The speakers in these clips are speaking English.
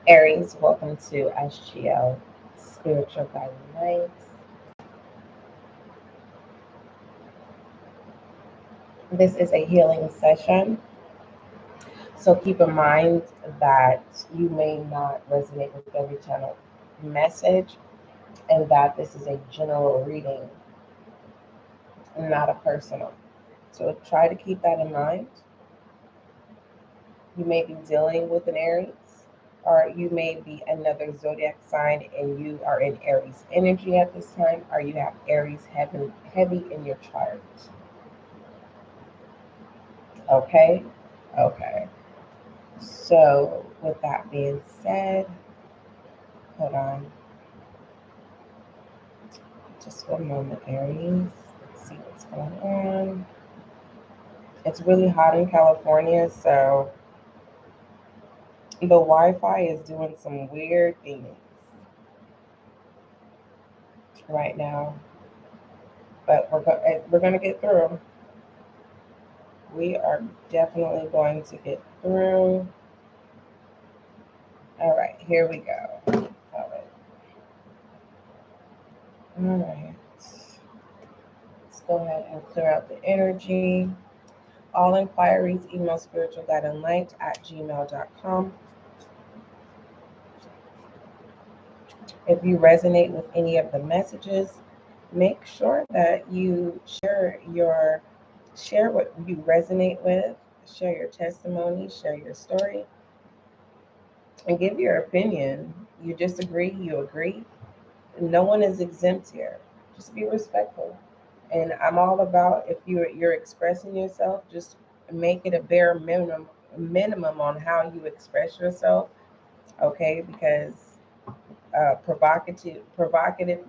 Aries, welcome to SGL Spiritual Guiding Light. This is a healing session, so keep in mind that you may not resonate with every channel message, and that this is a general reading, not a personal. So try to keep that in mind. You may be dealing with an Aries, or you may be another zodiac sign and you are in Aries energy at this time, or you have Aries heavy in your chart. Okay? Okay. So, with that being said, hold on just one moment, Aries. Let's see what's going on. It's really hot in California, so the Wi-Fi is doing some weird things right now, but we're gonna get through. We are definitely going to get through. All right, here we go. All right. Let's go ahead and clear out the energy. All inquiries, email spiritualguidinglight@gmail.com. If you resonate with any of the messages, make sure that you share what you resonate with, share your testimony, share your story, and give your opinion. You disagree, you agree. No one is exempt here. Just be respectful. And I'm all about, if you're expressing yourself, just make it a bare minimum on how you express yourself, okay? Because provocative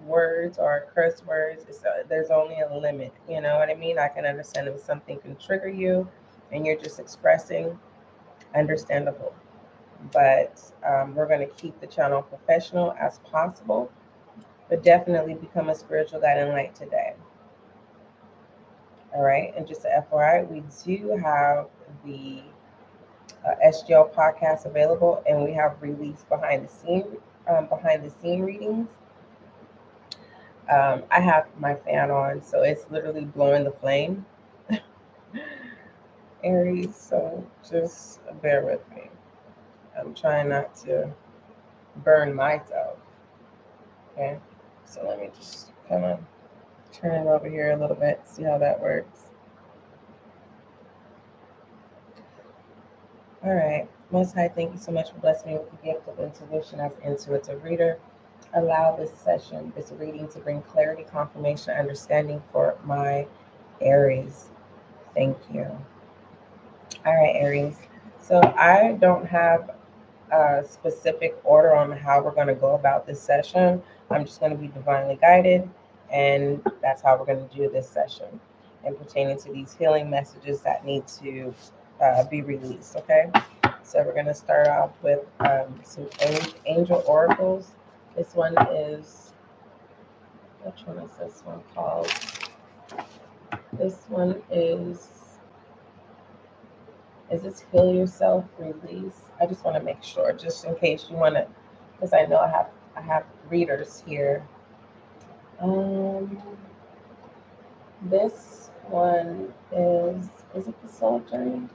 words or curse words, there's only a limit. You know what I mean? I can understand if something can trigger you and you're just expressing, understandable. But we're going to keep the channel professional as possible, but definitely become a spiritual guiding light today. All right, and just a FYI, we do have the SGL podcast available, and we have released behind the scene readings. I have my fan on, so it's literally blowing the flame, Aries. So just bear with me. I'm trying not to burn myself. Okay, so let me just kind of turn it over here a little bit, see how that works. All right. Most High, thank you so much for blessing me with the gift of intuition as an intuitive reader. Allow this session, this reading, to bring clarity, confirmation, understanding for my Aries. Thank you. All right, Aries. So I don't have a specific order on how we're going to go about this session. I'm just going to be divinely guided, and that's how we're going to do this session, and pertaining to these healing messages that need to be released. Okay, so we're going to start off with some angel oracles. This one is, which one is this one called? This one is this Heal Yourself Release? I just want to make sure, just in case you want to, because I know I have readers here. This one is it the Soul Journey?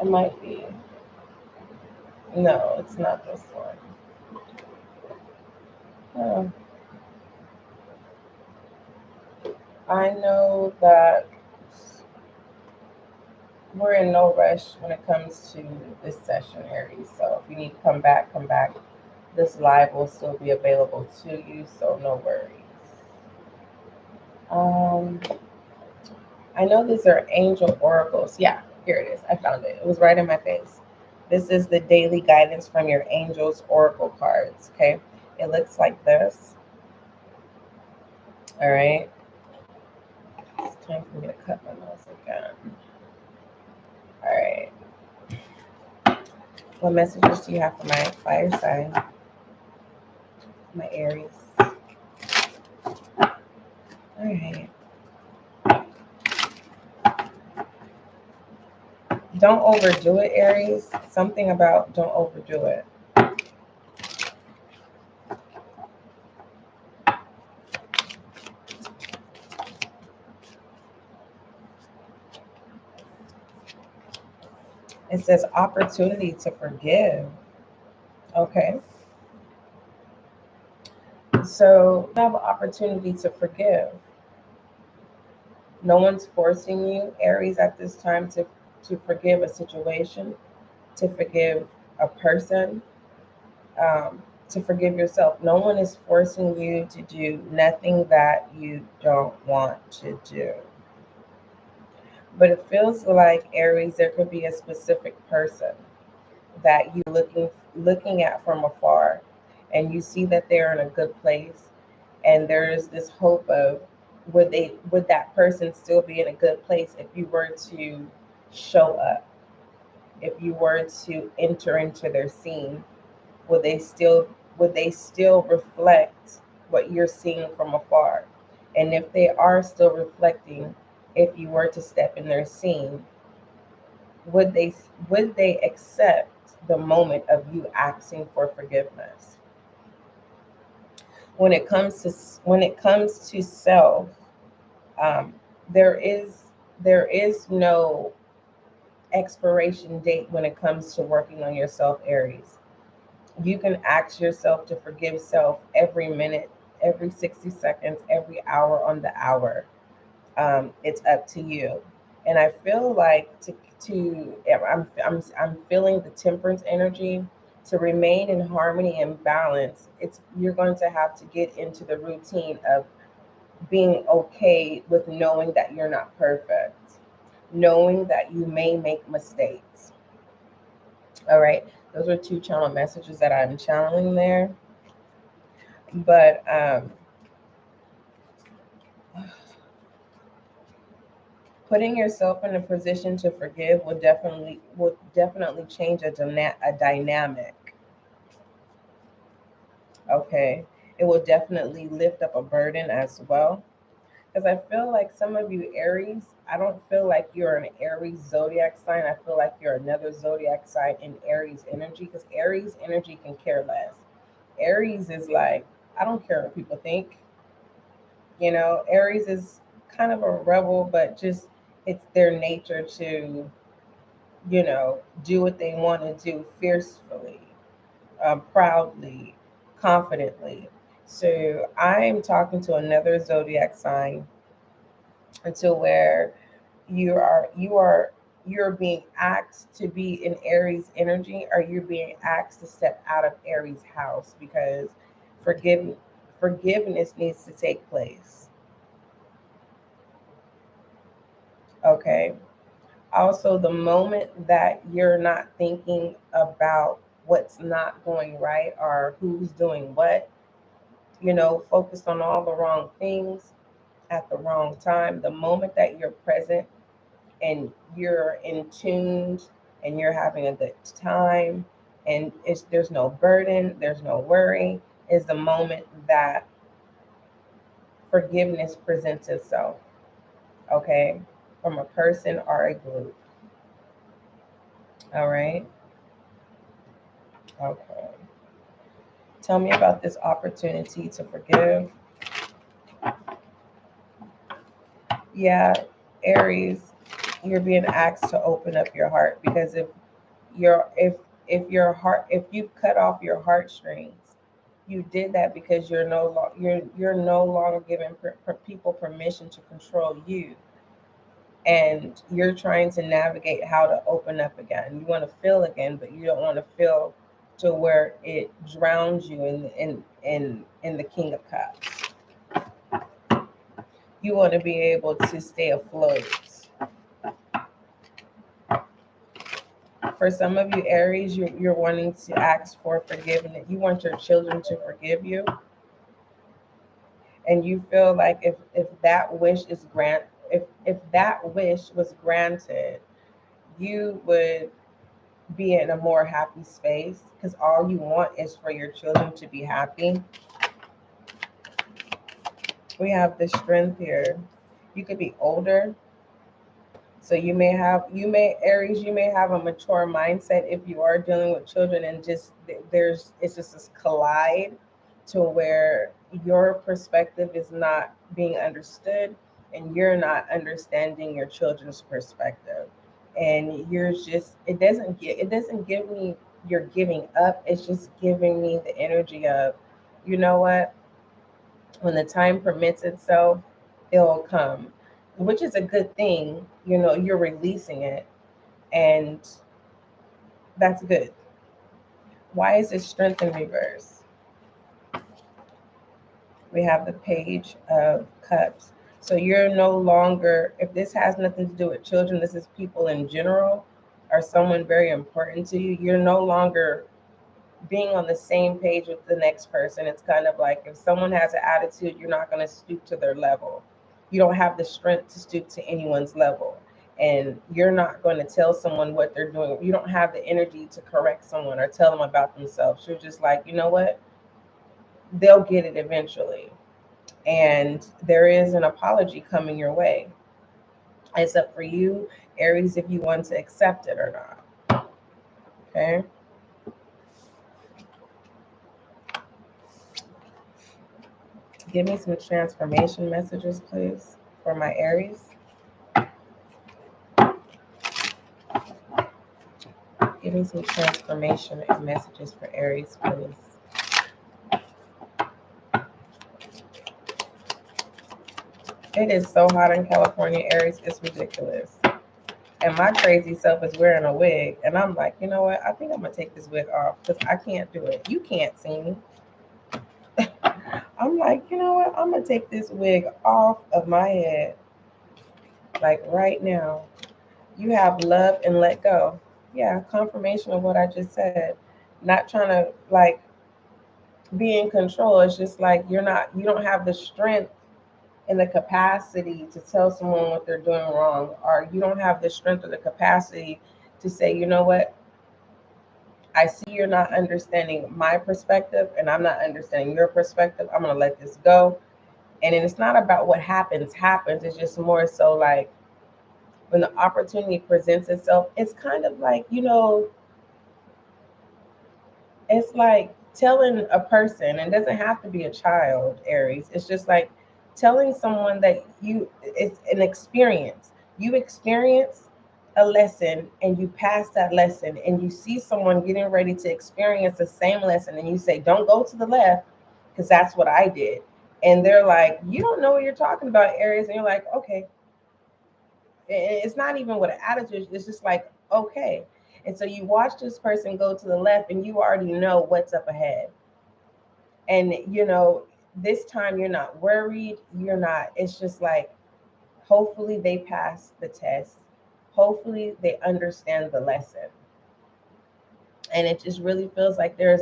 It might be. No, it's not this one. Oh. I know that we're in no rush when it comes to this session, Aries. So if you need to come back, come back. This live will still be available to you, so no worries. I know these are angel oracles. Yeah, here it is. I found it. It was right in my face. This is the daily guidance from your angels oracle cards. Okay, it looks like this. All right. It's time for me to cut my nails again. All right. What messages do you have for my fire sign? My Aries. All right. Don't overdo it, Aries. Something about don't overdo it. It says opportunity to forgive. Okay. So you have an opportunity to forgive. No one's forcing you, Aries, at this time to forgive a situation, to forgive a person, to forgive yourself. No one is forcing you to do nothing that you don't want to do. But it feels like, Aries, there could be a specific person that you looking at from afar, and you see that they're in a good place, and there is this hope of would that person still be in a good place if you were to show up, if you were to enter into their scene, would they still reflect what you're seeing from afar? And if they are still reflecting, if you were to step in their scene, would they accept the moment of you asking for forgiveness? When it comes to self, um, there is no expiration date when it comes to working on yourself, Aries. You can ask yourself to forgive self every minute, every 60 seconds, every hour on the hour. It's up to you. And I feel like I'm feeling the temperance energy. To remain in harmony and balance, it's you're going to have to get into the routine of being okay with knowing that you're not perfect, knowing that you may make mistakes. All right, those are two channel messages that I'm channeling there. But putting yourself in a position to forgive will definitely change a dynamic. Okay, it will definitely lift up a burden as well. Because I feel like some of you Aries, I don't feel like you're an Aries zodiac sign. I feel like you're another zodiac sign in Aries energy. Because Aries energy can care less. Aries is like, I don't care what people think. Aries is kind of a rebel, but just it's their nature to, do what they want to do fiercely, proudly, confidently. So I'm talking to another zodiac sign until where you're being asked to be in Aries energy, or you're being asked to step out of Aries house, because forgive, forgiveness needs to take place. Okay. Also, the moment that you're not thinking about what's not going right or who's doing what, focused on all the wrong things at the wrong time, the moment that you're present and you're in tuned and you're having a good time, and there's no burden, there's no worry, is the moment that forgiveness presents itself. Okay, from a person or a group. All right. Okay. Tell me about this opportunity to forgive. Yeah, Aries, you're being asked to open up your heart, because you're if you cut off your heartstrings, you did that because you're no longer giving people permission to control you, and you're trying to navigate how to open up again. You want to feel again, but you don't want to feel to where it drowns you in the King of Cups. You want to be able to stay afloat. For some of you Aries, you're wanting to ask for forgiveness. You want your children to forgive you, and you feel like if that wish is if that wish was granted, you would be in a more happy space, because all you want is for your children to be happy. We have the strength here. You could be older. So Aries, you may have a mature mindset if you are dealing with children, and just it's just this collide to where your perspective is not being understood, and you're not understanding your children's perspective. And it doesn't give me you're giving up. It's just giving me the energy of, you know what, when the time permits itself, it'll come, which is a good thing. You're releasing it, and that's good. Why is this strength in reverse? We have the Page of Cups. So you're no longer, if this has nothing to do with children, this is people in general or someone very important to you, you're no longer being on the same page with the next person. It's kind of like if someone has an attitude, you're not going to stoop to their level. You don't have the strength to stoop to anyone's level. And you're not going to tell someone what they're doing. You don't have the energy to correct someone or tell them about themselves. You're just like, you know what? They'll get it eventually. And there is an apology coming your way. It's up for you, Aries, if you want to accept it or not. Okay. Give me some transformation messages, please, for my Aries. Give me some transformation and messages for Aries, please. It is so hot in California, Aries. It's ridiculous. And my crazy self is wearing a wig. And I'm like, you know what? I think I'm going to take this wig off because I can't do it. You can't see me. I'm like, you know what? I'm going to take this wig off of my head. Like right now. You have love and let go. Yeah, confirmation of what I just said. Not trying to like be in control. It's just like you don't have the strength and the capacity to tell someone what they're doing wrong, or you don't have the strength or the capacity to say, you know what, I see you're not understanding my perspective and I'm not understanding your perspective. I'm going to let this go. And it's not about what happens. It's just more so like when the opportunity presents itself, it's kind of like, it's like telling a person, and it doesn't have to be a child, Aries. It's just like telling someone that it's an experience. You experience a lesson and you pass that lesson, and you see someone getting ready to experience the same lesson, and you say, don't go to the left because that's what I did. And they're like, you don't know what you're talking about, Aries. And you're like, okay. It's not even with an attitude. It's just like, okay. And so you watch this person go to the left and you already know what's up ahead. And, this time you're not worried. It's just like, hopefully they pass the test. Hopefully they understand the lesson. And it just really feels like there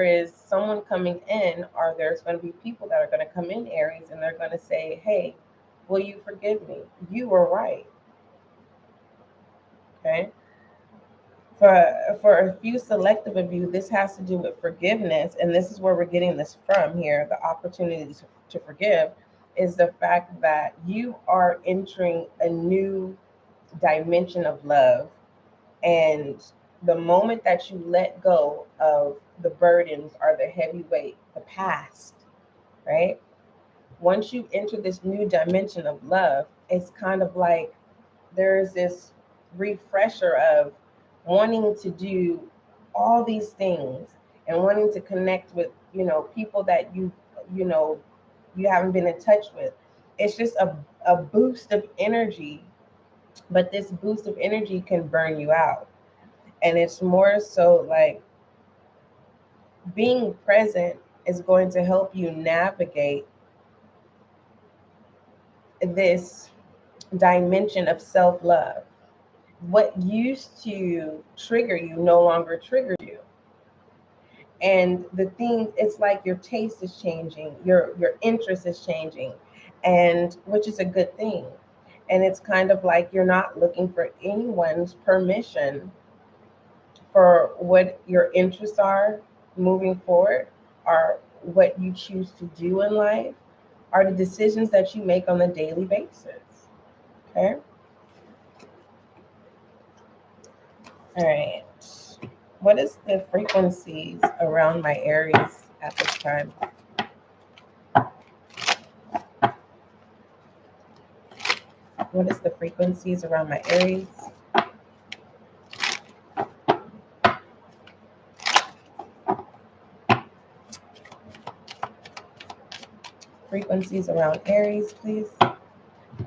is someone coming in, or there's going to be people that are going to come in, Aries, and they're going to say, hey, will you forgive me? You were right. Okay. For a few selective of you, this has to do with forgiveness, and this is where we're getting this from here. The opportunity to forgive is the fact that you are entering a new dimension of love, and the moment that you let go of the burdens or the heavy weight, the past, right? Once you enter this new dimension of love, it's kind of like there's this refresher of wanting to do all these things and wanting to connect with people that you haven't been in touch with. It's just a boost of energy, but this boost of energy can burn you out. And it's more so like being present is going to help you navigate this dimension of self-love. What used to trigger you no longer triggers you. And the thing, it's like your taste is changing, your interest is changing, and which is a good thing. And it's kind of like you're not looking for anyone's permission for what your interests are moving forward, or what you choose to do in life, are the decisions that you make on a daily basis. Okay. All right. What is the frequencies around my Aries at this time? What is the frequencies around my Aries? Frequencies around Aries, please.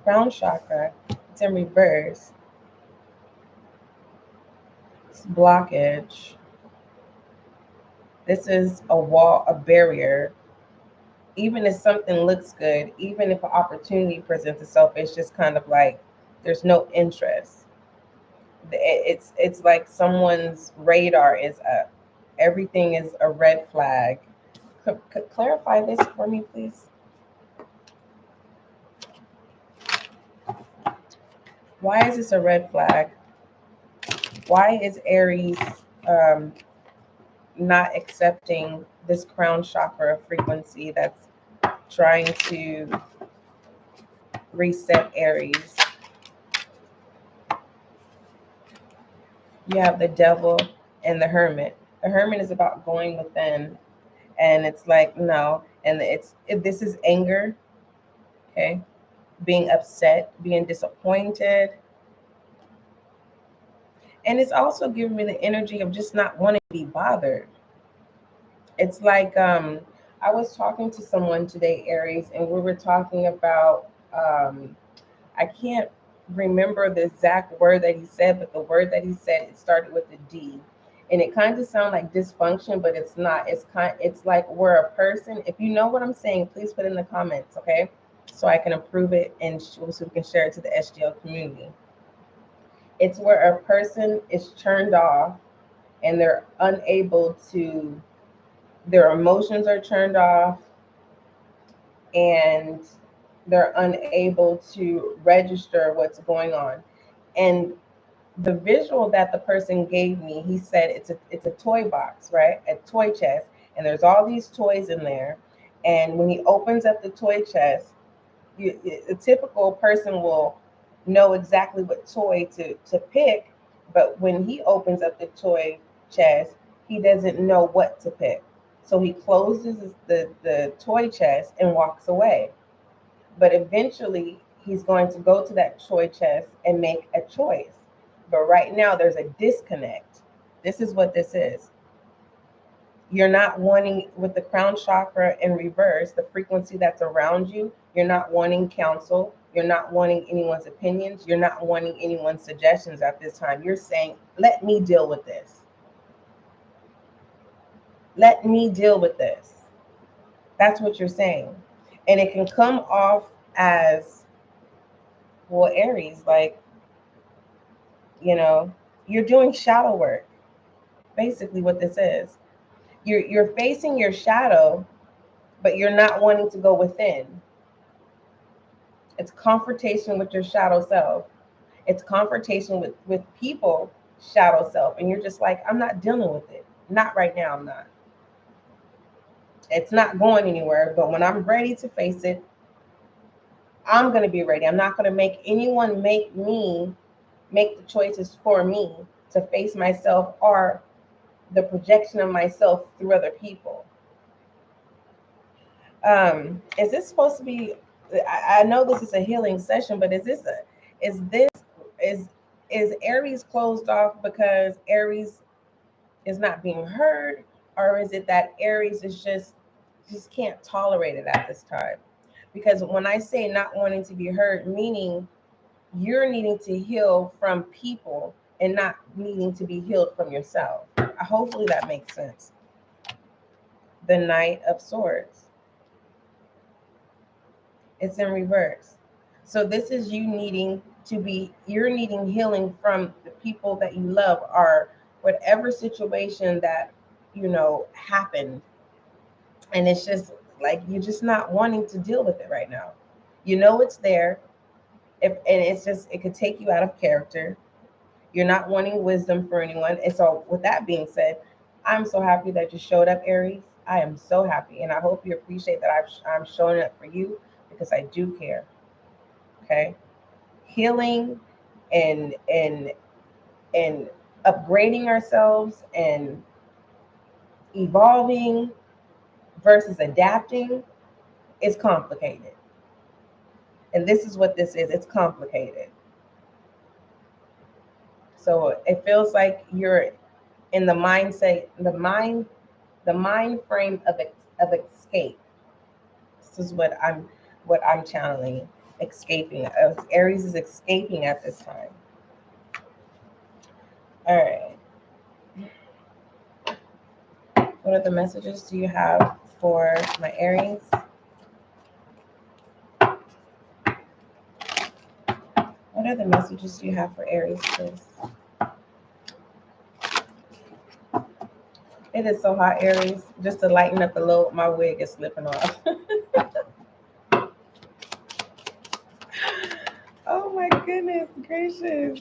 Crown chakra. It's in reverse. It's blockage. This is a wall, a barrier. Even if something looks good, even if an opportunity presents itself, it's just kind of like there's no interest. It's like someone's radar is up. Everything is a red flag. Could clarify this for me, please? Why is this a red flag? Why is Aries not accepting this crown chakra frequency that's trying to reset Aries? You have the devil and the hermit. The hermit is about going within, and it's like no, and this is anger, okay, being upset, being disappointed, and it's also giving me the energy of just not wanting to be bothered. It's like I was talking to someone today, Aries, and we were talking about I can't remember the exact word that he said, but the word that he said, it started with a D. And it kind of sounds like dysfunction, but it's not. It's like we're a person. If you know what I'm saying, please put in the comments, okay? So I can approve it and so we can share it to the SGL community. It's where a person is turned off and they're unable to, their emotions are turned off and they're unable to register what's going on. And the visual that the person gave me, he said it's a toy box, right? A toy chest, and there's all these toys in there. And when he opens up the toy chest, a typical person will know exactly what toy to pick, but when he opens up the toy chest, he doesn't know what to pick. So he closes the toy chest and walks away. But eventually, he's going to go to that toy chest and make a choice. But right now, there's a disconnect. This is what this is. You're not wanting, with the crown chakra in reverse, the frequency that's around you, you're not wanting counsel. You're not wanting anyone's opinions. You're not wanting anyone's suggestions at this time. You're saying, let me deal with this. Let me deal with this. That's what you're saying. And it can come off as, well, Aries, like, you're doing shadow work. Basically what this is. You're facing your shadow, but you're not wanting to go within. It's confrontation with your shadow self. It's confrontation with people shadow self. And you're just like, I'm not dealing with it. Not right now, I'm not. It's not going anywhere. But when I'm ready to face it, I'm going to be ready. I'm not going to make anyone make the choices for me to face myself or the projection of myself through other people. Is this supposed to be, I know this is a healing session, but is Aries closed off because Aries is not being heard, or is it that Aries is just can't tolerate it at this time? Because when I say not wanting to be heard, meaning you're needing to heal from people and not needing to be healed from yourself. Hopefully that makes sense. The Knight of Swords. It's in reverse. So this is you're needing healing from the people that you love, or whatever situation that, happened. And it's just like, you're just not wanting to deal with it right now. It's there. And it could take you out of character. You're not wanting wisdom for anyone. And so with that being said, I'm so happy that you showed up, Aries. I am so happy. And I hope you appreciate that I'm showing up for you, because I do care. Okay. Healing and upgrading ourselves and evolving versus adapting is complicated. And this is what this is. It's complicated. So it feels like you're in the mindset, the mind frame of escape. This is what I'm channeling. Escaping. Aries is escaping at this time. All right. What other messages do you have for my Aries? What other messages do you have for Aries, please? It is so hot, Aries. Just to lighten up a little, my wig is slipping off. Oh my goodness gracious.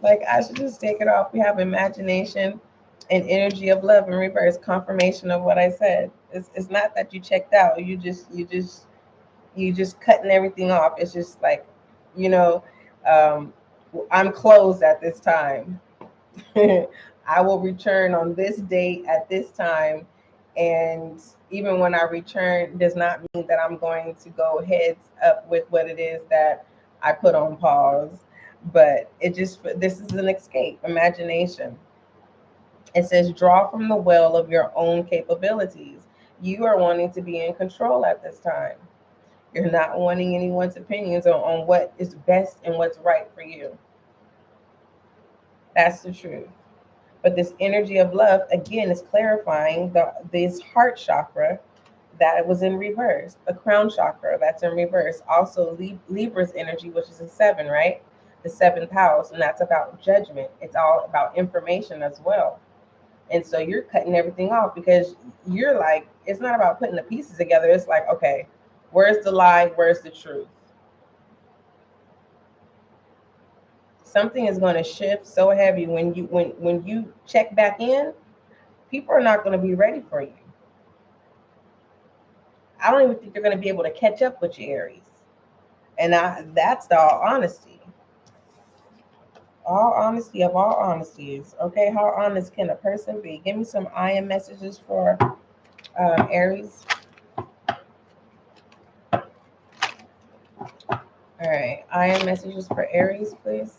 Like, I should just take it off. We have imagination and energy of love in reverse. Confirmation of what I said. It's not that you checked out. You just cutting everything off. It's just like, you know, I'm closed at this time. I will return on this date at this time. And even when I return, does not mean that I'm going to go heads up with what it is that I put on pause. But this is an escape, imagination. It says, draw from the well of your own capabilities. You are wanting to be in control at this time. You're not wanting anyone's opinions on what is best and what's right for you. That's the truth. But this energy of love, again, is clarifying this heart chakra that was in reverse, the crown chakra that's in reverse. Also, Libra's energy, which is a 7, right? The 7th house, and that's about judgment. It's all about information as well. And so you're cutting everything off because you're like, it's not about putting the pieces together. It's like, okay, where's the lie? Where's the truth? Something is going to shift so heavy when you check back in. People are not going to be ready for you. I don't even think they're going to be able to catch up with you, Aries. And that's the all honesty. All honesty of all honesties. Okay, how honest can a person be? Give me some I am messages for Aries. All right, I am messages for Aries, please.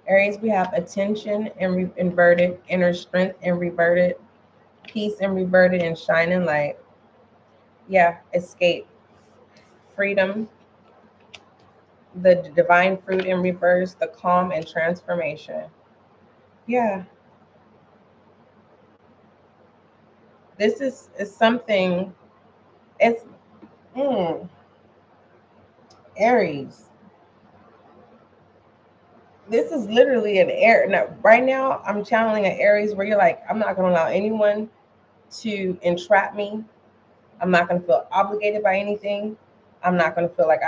Aries, we have attention and inverted, inner strength and reverted, peace and reverted, and shining light. Yeah, escape, freedom, the divine fruit in reverse, the calm and transformation. Yeah. This is something, it's Aries. This is literally an air. Now, right now, I'm channeling an Aries where you're like, I'm not going to allow anyone to entrap me. I'm not going to feel obligated by anything. I'm not going to feel like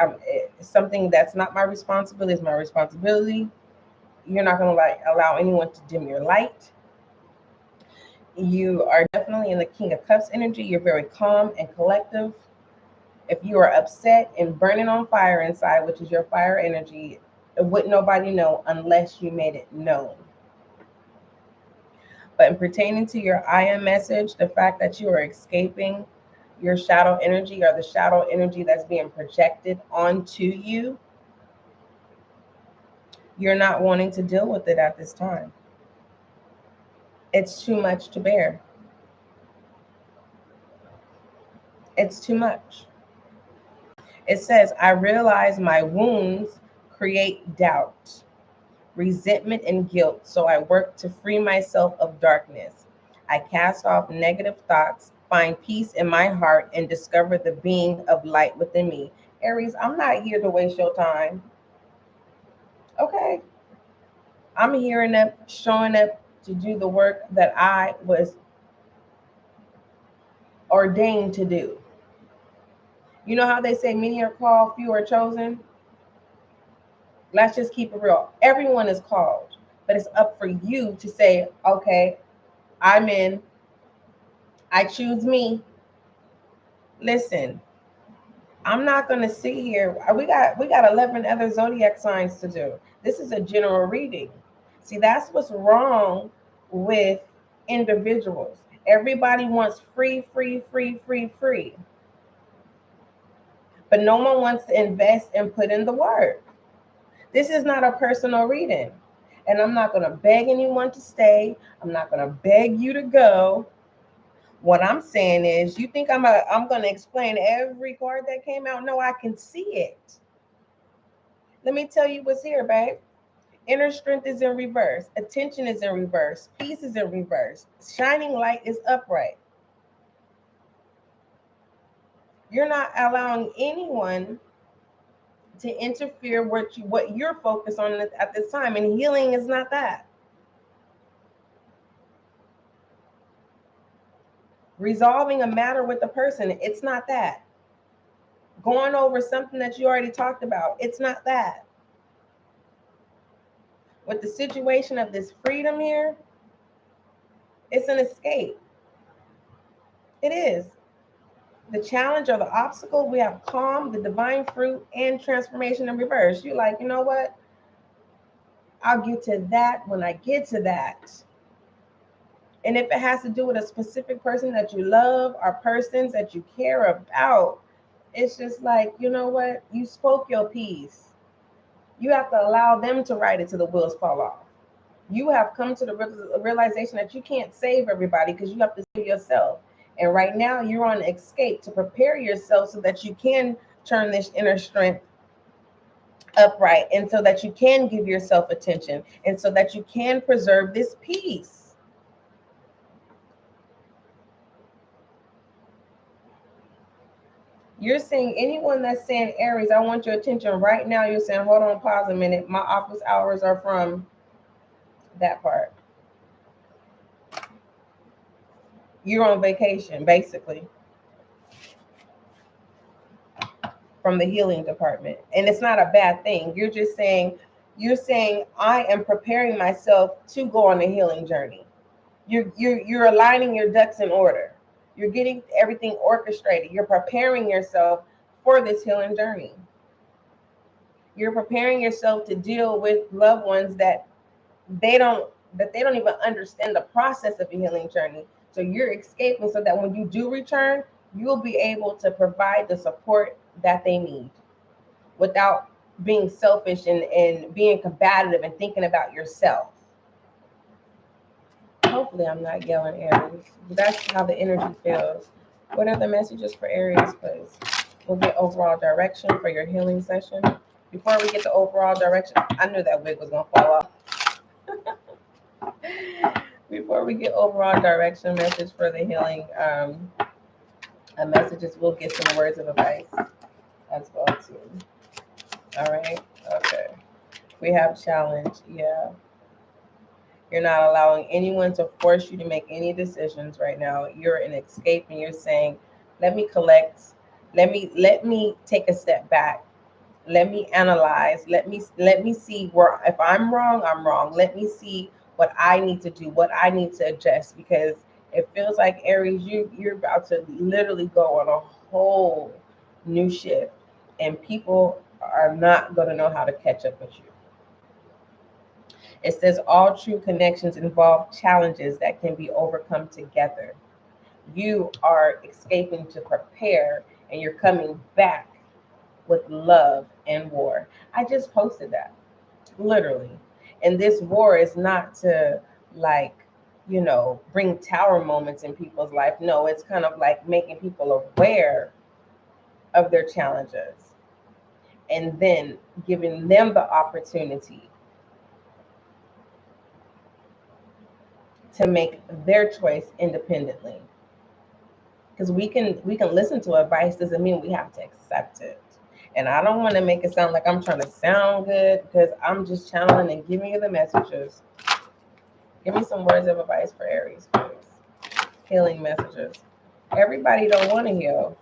something that's not my responsibility is my responsibility. You're not going to allow anyone to dim your light. You are definitely in the King of Cups energy. You're very calm and collective. If you are upset and burning on fire inside, which is your fire energy, wouldn't nobody know unless you made it known. But in pertaining to your I am message, the fact that you are escaping your shadow energy or the shadow energy that's being projected onto you, you're not wanting to deal with it at this time. It's too much to bear. It's too much. It says, I realize my wounds create doubt, resentment, and guilt, so I work to free myself of darkness. I cast off negative thoughts, find peace in my heart, and discover the being of light within me. Aries, I'm not here to waste your time. Okay? I'm here showing up to do the work that I was ordained to do. You know how they say many are called, few are chosen? Let's just keep it real. Everyone is called, but it's up for you to say, okay, I'm in. I choose me. Listen, I'm not going to sit here. We got 11 other zodiac signs to do. This is a general reading. See, that's what's wrong with individuals. Everybody wants free, free, free, free, free. But no one wants to invest and put in the work. This is not a personal reading. And I'm not going to beg anyone to stay. I'm not going to beg you to go. What I'm saying is, you think I'm going to explain every card that came out? No, I can see it. Let me tell you what's here, babe. Inner strength is in reverse. Attention is in reverse. Peace is in reverse. Shining light is upright. You're not allowing anyone to interfere with what you're focused on at this time. And healing is not that. Resolving a matter with a person, it's not that. Going over something that you already talked about, it's not that. With the situation of this freedom here, it's an escape. It is. The challenge or the obstacle, we have calm, the divine fruit, and transformation in reverse. You're like, you know what? I'll get to that when I get to that. And if it has to do with a specific person that you love or persons that you care about, it's just like, you know what? You spoke your piece. You have to allow them to write it till the wheels fall off. You have come to the realization that you can't save everybody because you have to save yourself. And right now you're on escape to prepare yourself so that you can turn this inner strength upright, and so that you can give yourself attention, and so that you can preserve this peace. You're saying, anyone that's saying, Aries, I want your attention right now, you're saying, hold on, pause a minute. My office hours are from that part. You're on vacation, basically, from the healing department. And it's not a bad thing. You're just saying, I am preparing myself to go on a healing journey. You're aligning your ducks in order. You're getting everything orchestrated. You're preparing yourself for this healing journey. You're preparing yourself to deal with loved ones that they don't even understand the process of a healing journey. So you're escaping so that when you do return, you'll be able to provide the support that they need without being selfish and being combative and thinking about yourself. Hopefully I'm not yelling, Aries. That's how the energy feels. What are the messages for Aries, please? We'll get overall direction for your healing session. Before we get to overall direction, I knew that wig was going to fall off. Before we get overall direction message for the healing messages, we'll get some words of advice as well too. All right. Okay. We have challenge. Yeah. You're not allowing anyone to force you to make any decisions right now. You're in escape, and you're saying, let me collect. Let me take a step back. Let me analyze. Let me see where, if I'm wrong, I'm wrong. Let me see what I need to do, what I need to adjust, because it feels like, Aries, you're about to literally go on a whole new shift, and people are not going to know how to catch up with you. It says all true connections involve challenges that can be overcome together. You are escaping to prepare, and you're coming back with love and war. I just posted that, literally. And this war is not to, like, bring tower moments in people's life. No, it's kind of like making people aware of their challenges and then giving them the opportunity to make their choice independently. Because we can listen to advice, doesn't mean we have to accept it. And I don't want to make it sound like I'm trying to sound good, because I'm just channeling and giving you the messages. Give me some words of advice for Aries, please. Healing messages. Everybody don't want to heal.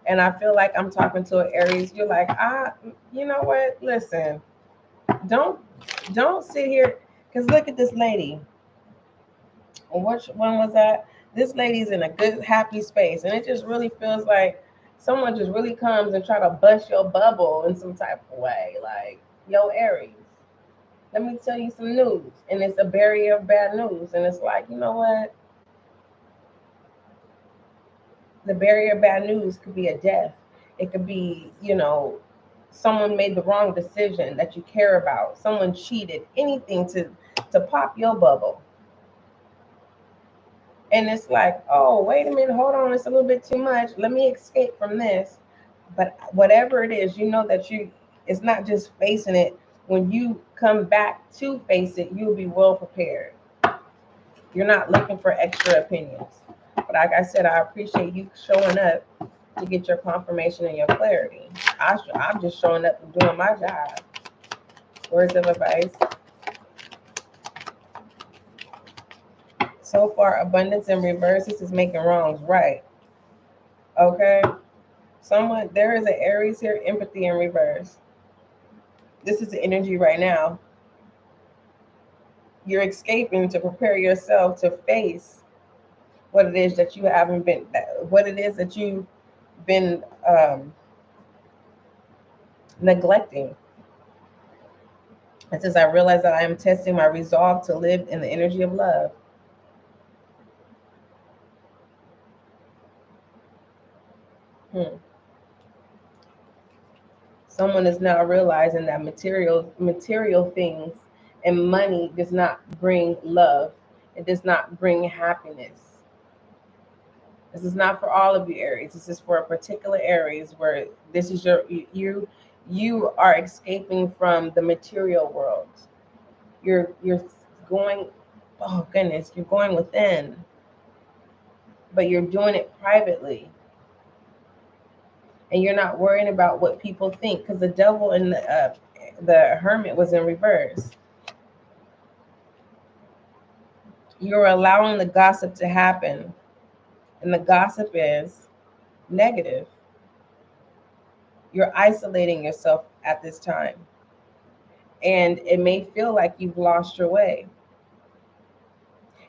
And I feel like I'm talking to an Aries. You're like, you know what? Listen, don't sit here, because look at this lady. Which one was that? This lady's in a good, happy space, and it just really feels like someone just really comes and try to bust your bubble in some type of way. Like, yo, Aries, let me tell you some news, and it's a barrier of bad news, and it's like, you know what? The barrier of bad news could be a death. It could be, someone made the wrong decision that you care about. Someone cheated. Anything to pop your bubble. And it's like, oh, wait a minute, hold on, it's a little bit too much. Let me escape from this. But whatever it is, that it's not just facing it. When you come back to face it, you'll be well prepared. You're not looking for extra opinions. But like I said, I appreciate you showing up to get your confirmation and your clarity. I'm just showing up and doing my job. Words of advice. So far, abundance in reverse. This is making wrongs right. Okay. There is an Aries here, empathy in reverse. This is the energy right now. You're escaping to prepare yourself to face what it is that you haven't been, what it is that you've been neglecting. It says, I realize that I am testing my resolve to live in the energy of love. Someone is now realizing that material things and money does not bring love. It does not bring happiness. This is not for all of you Aries. This is for a particular Aries where this is you are escaping from the material world. You're going, oh goodness, you're going within, but you're doing it privately. And you're not worrying about what people think, because the devil and the hermit was in reverse. You're allowing the gossip to happen, and the gossip is negative. You're isolating yourself at this time, and it may feel like you've lost your way.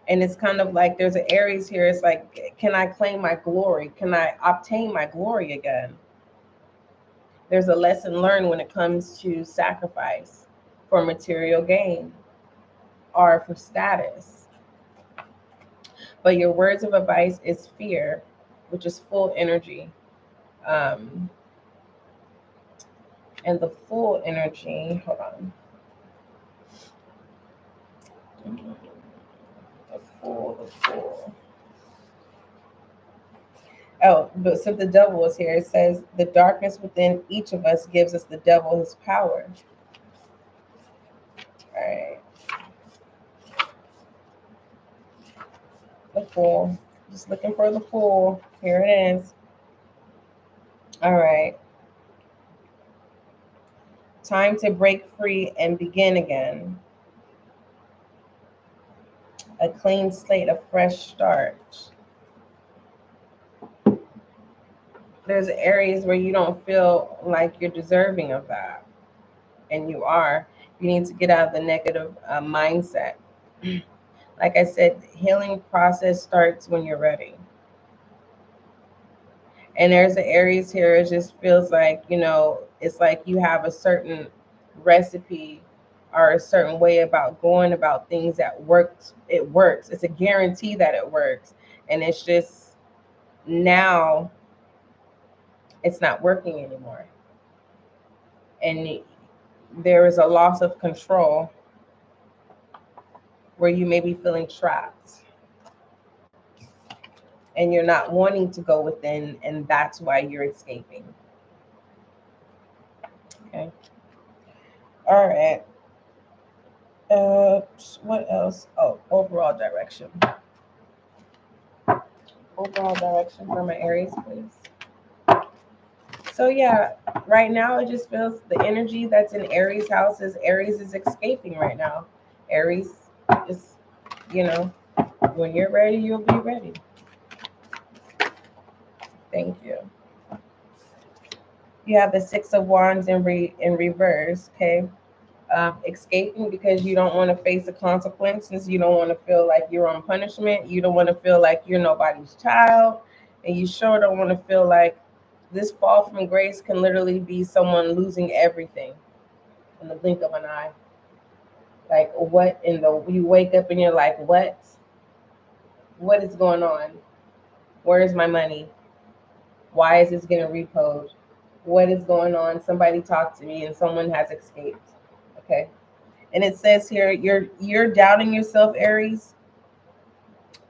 And it's kind of like there's an Aries here. It's like, can I claim my glory? Can I obtain my glory again? There's a lesson learned when it comes to sacrifice for material gain or for status. But your words of advice is fear, which is full energy. And the full energy, hold on. The full. Oh, but since the devil was here, it says the darkness within each of us gives us the devil his power. All right. The Fool. Just looking for the Fool. Here it is. All right. Time to break free and begin again. A clean slate, a fresh start. There's areas where you don't feel like you're deserving of that. And you are. You need to get out of the negative mindset. Like I said, healing process starts when you're ready. And there's the Aries here, it just feels like, it's like you have a certain recipe or a certain way about going about things that works. It works. It's a guarantee that it works. And it's just now it's not working anymore. And there is a loss of control where you may be feeling trapped. And you're not wanting to go within, and that's why you're escaping. Okay. All right. What else? Oh, overall direction. Overall direction for my Aries, please. So yeah, right now it just feels the energy that's in Aries house is Aries is escaping right now. Aries is, when you're ready, you'll be ready. Thank you. You have the Six of Wands in reverse, okay? escaping because you don't want to face the consequences. You don't want to feel like you're on punishment. You don't want to feel like you're nobody's child. And you sure don't want to feel like this fall from grace can literally be someone losing everything in the blink of an eye. Like, what in the, you wake up and you're like, what is going on? Where is my money? Why is this getting repoed? What is going on? Somebody talk to me, and someone has escaped. Okay. And it says here, you're doubting yourself, Aries,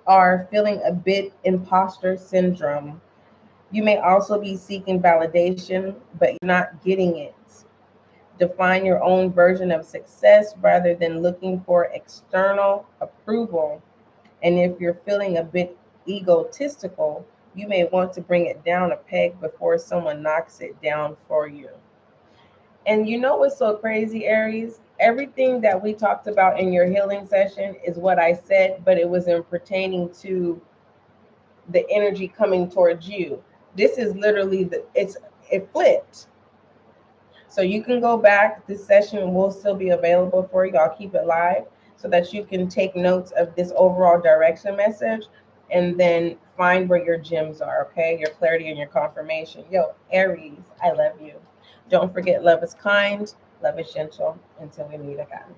are feeling a bit imposter syndrome. You may also be seeking validation, but you're not getting it. Define your own version of success rather than looking for external approval. And if you're feeling a bit egotistical, you may want to bring it down a peg before someone knocks it down for you. And you know what's so crazy, Aries? Everything that we talked about in your healing session is what I said, but it was in pertaining to the energy coming towards you. This is literally it flipped. So you can go back. This session will still be available for you. I'll keep it live so that you can take notes of this overall direction message and then find where your gems are, okay? Your clarity and your confirmation. Yo, Aries, I love you. Don't forget, love is kind, love is gentle. Until we meet again.